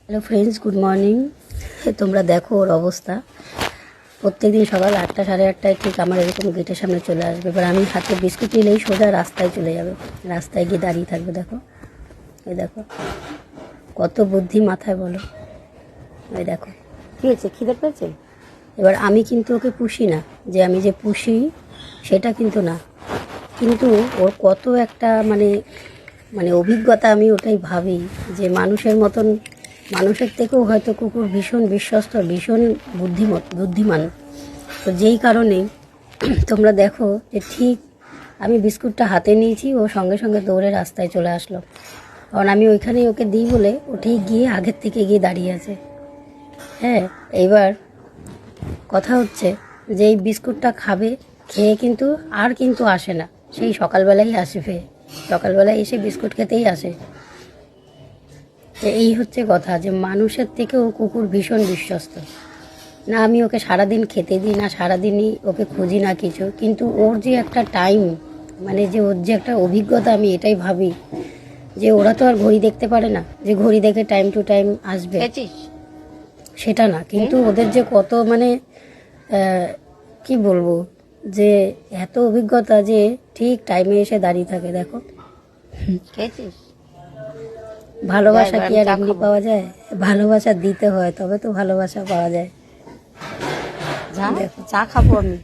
Hello friends, good morning. তোমরা দেখো ওর অবস্থা। প্রত্যেকদিন সকাল 8টা সাড়ে 8টায় ঠিক আমার এরকম গেটের সামনে চলে আসবে। এবার আমি হাতে বিস্কুট নিলেই সোজা রাস্তায় চলে যাবে, রাস্তায় গিয়ে দাঁড়িয়ে থাকবে। দেখো, এই দেখো কত বুদ্ধি মাথায়, বলো। ওই দেখো, কি হয়েছে, খিদে পেয়েছে? এবার আমি কিন্তু ওকে পুষি না, যে আমি যে পুষি সেটা কিন্তু না, কিন্তু ওর কত একটা মানে মানে অভিজ্ঞতা। আমি ওটাই ভাবি যে মানুষের মতন, মানুষের থেকেও হয়তো কুকুর ভীষণ বিশ্বস্ত, ভীষণ বুদ্ধিমান। তো যেই কারণে তোমরা দেখো যে ঠিক আমি বিস্কুটটা হাতে নিয়েছি, ও সঙ্গে সঙ্গে দৌড়ে রাস্তায় চলে আসলো। কারণ আমি ওইখানেই ওকে দিই বলে ওঠেই গিয়ে আগের থেকে গিয়ে দাঁড়িয়ে আছে। হ্যাঁ, এইবার কথা হচ্ছে যে এই বিস্কুটটা খাবে, খেয়ে কিন্তু আর কিন্তু আসে না, সেই সকালবেলাই আসবে, সকালবেলায় এসে বিস্কুট খেতেই আসে। এই হচ্ছে কথা, যে মানুষের থেকেও কুকুর ভীষণ বিশ্বস্ত। না আমি ওকে সারাদিন খেতে দিই, না সারাদিনই ওকে খুঁজি, না কিছু, কিন্তু ওর যে একটা টাইম, মানে যে ওর যে একটা অভিজ্ঞতা, আমি এটাই ভাবি যে ওরা তো আর ঘড়ি দেখতে পারে না যে ঘড়ি দেখে টাইম টু টাইম আসবে, সেটা না, কিন্তু ওদের যে কত মানে কি বলবো, যে এত অভিজ্ঞতা যে ঠিক টাইমে এসে দাঁড়িয়ে থাকে। দেখো, খেয়েছিস? ভালোবাসা কি আর এমনি পাওয়া যায়? ভালোবাসা দিতে হয়, তবে তো ভালোবাসা পাওয়া যায়। চা খাবো আমি।